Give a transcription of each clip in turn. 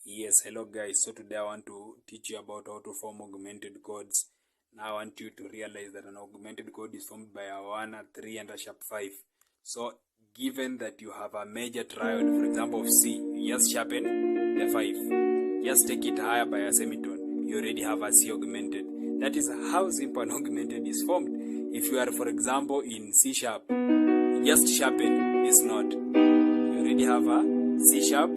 Yes, hello guys. So today I want to teach you about how to form augmented chords. Now I want you to realize that an augmented chord is formed by a 1, a 3 and a sharp 5. So given that you have a major triad, for example of C, you just sharpen the 5. Just take it higher by a semitone. You already have a C augmented. That is how simple an augmented is formed. If you are, for example, in C sharp, just sharpen this note. You already have a C sharp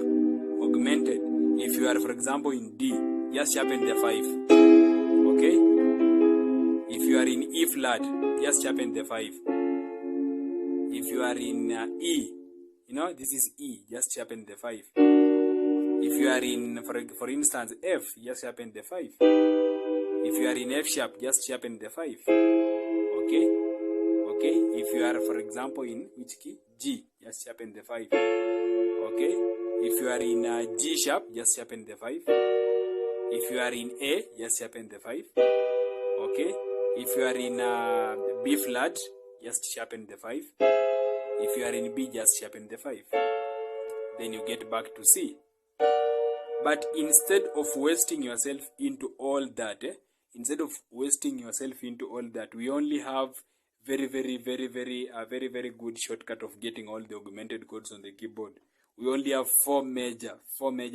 augmented. If you are, for example, in D, just sharpen the 5. Okay? If you are in E flat, just sharpen the 5. If you are in E, this is E, just sharpen the 5. If you are in, for instance, F, just sharpen the 5. If you are in F sharp, just sharpen the 5. Okay? Okay? If you are, for example, in which key? G, just sharpen the 5. Okay? If you are in G sharp, just sharpen the 5. If you are in A, just sharpen the 5. Okay? If you are in B flat, just sharpen the 5. If you are in B, just sharpen the 5. Then you get back to C. But instead of wasting yourself into all that, we only have very good shortcut of getting all the augmented chords on the keyboard. We only have four major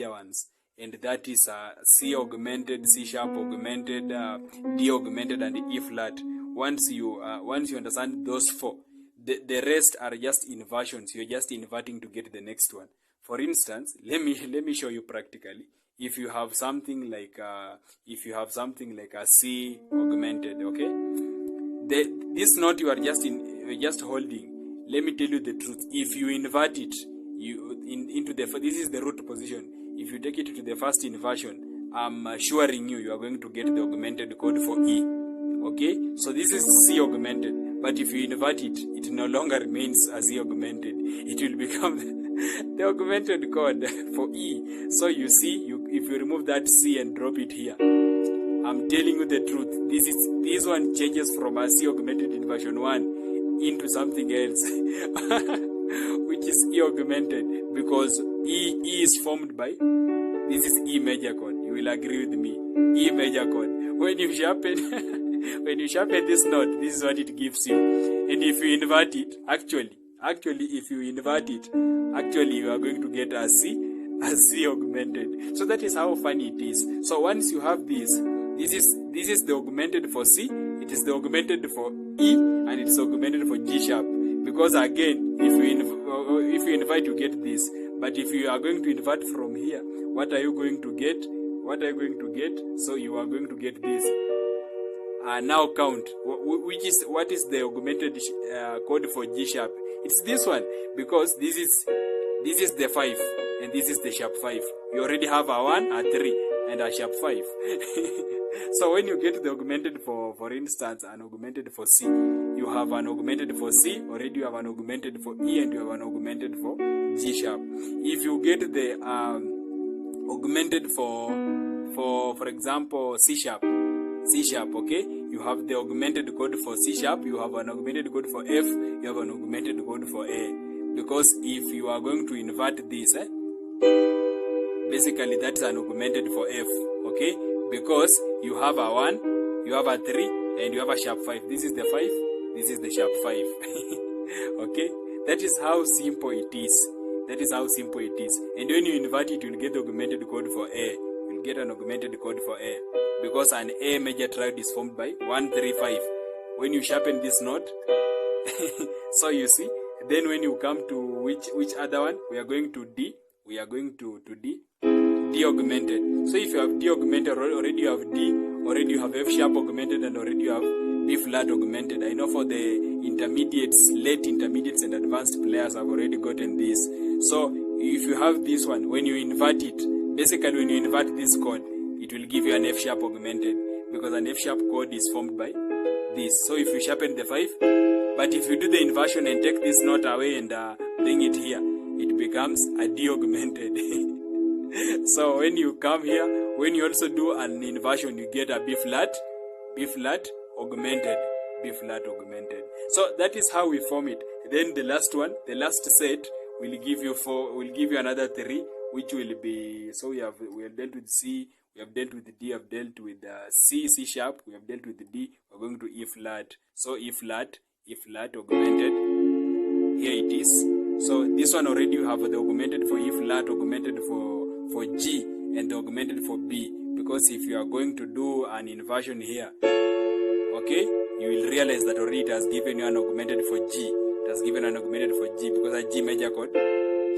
ones, and that is C augmented, C sharp augmented, D augmented, and E flat. Once you understand those four, the rest are just inversions. You're just inverting to get the next one. For instance, let me show you practically. If you have something like a C augmented, okay, this note you are just holding. Let me tell you the truth. If you invert it, this is the root position. If you take it to the first inversion, I'm assuring you are going to get the augmented chord for E. Okay, so this is C augmented, but if you invert it, it no longer remains as C augmented. It will become the augmented chord for E. So you see, if you remove that C and drop it here, I'm telling you the truth. This one changes from a C augmented in version 1 into something else. Which is E augmented, because E is formed by, this is E major chord. You will agree with me. E major chord. When you sharpen this note, this is what it gives you. And if you invert it, actually, you are going to get a C augmented. So that is how funny it is. So once you have this is the augmented for C, it is the augmented for E, and it's augmented for G sharp. Because again, if you invert, you get this. But if you are going to invert from here, what are you going to get? So you are going to get this. Now count. What is the augmented chord for G sharp? It's this one, because this is the 5 and this is the sharp 5. You already have a 1, a 3, and a sharp 5. So when you get the augmented for instance, an augmented for C, you have an augmented for C, already you have an augmented for E, and you have an augmented for G sharp. If you get the augmented for example, C sharp, okay, you have the augmented chord for C sharp, you have an augmented chord for F, you have an augmented chord for A. Because if you are going to invert this, basically that's an augmented for F, okay? Because you have a 1, you have a 3, and you have a sharp 5. This is the 5, this is the sharp 5. Okay? That is how simple it is. And when you invert it, you'll get the augmented chord for A. You'll get an augmented chord for A. Because an A major triad is formed by 1, 3, 5. When you sharpen this note, so you see, then when you come to which other one, we are going to D. We are going to D augmented. So if you have D augmented, already you have D, already you have F sharp augmented, and already you have B flat augmented. I know for the intermediates, late intermediates and advanced players have already gotten this. So if you have this one, when you invert it, basically when you invert this chord, it will give you an F sharp augmented, because an F sharp chord is formed by this. So if you sharpen the 5, but if you do the inversion and take this note away and bring it here, it becomes a D augmented. So when you come here, when you also do an inversion, you get a B flat augmented, B flat augmented. So that is how we form it. Then the last one, the last set will give you another 3 which will be, so we have dealt with C, we have dealt with D, we have dealt with C, C sharp, we have dealt with D, we're going to E flat. So E flat augmented, here it is. So this one already you have the augmented for E flat, augmented for G, and the augmented for B. Because if you are going to do an inversion here, okay, you will realize that already it has given you an augmented for G. It has given an augmented for G because a G major chord,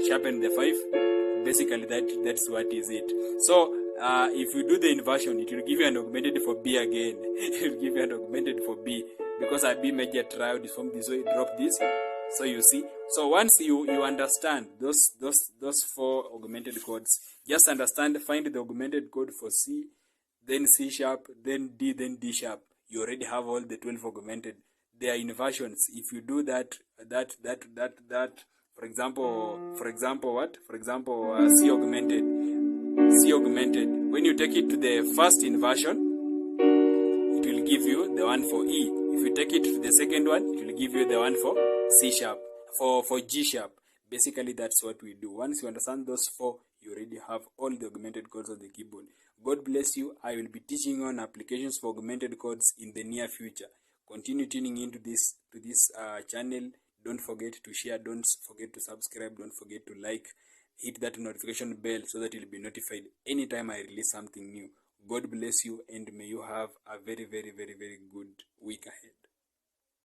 sharpen the 5. Basically, that's what is it. So if you do the inversion, it will give you an augmented for B again. It will give you an augmented for B because a B major triad is from this way. Drop this. So you see. So once you understand those 4 augmented chords, just understand, find the augmented chord for C, then C sharp, then D, then D sharp. You already have all the 12 augmented. They are inversions. If you do that, for example, what? For example, C augmented. When you take it to the first inversion, it will give you the one for E. If you take it to the second one, it will give you the one for C sharp, for G sharp. Basically, that's what we do. Once you understand those 4, you already have all the augmented chords on the keyboard. God bless you. I will be teaching on applications for augmented chords in the near future. Continue tuning into this channel. Don't forget to share. Don't forget to subscribe. Don't forget to like. Hit that notification bell so that you'll be notified anytime I release something new. God bless you, and may you have a very, very, very, very good week ahead.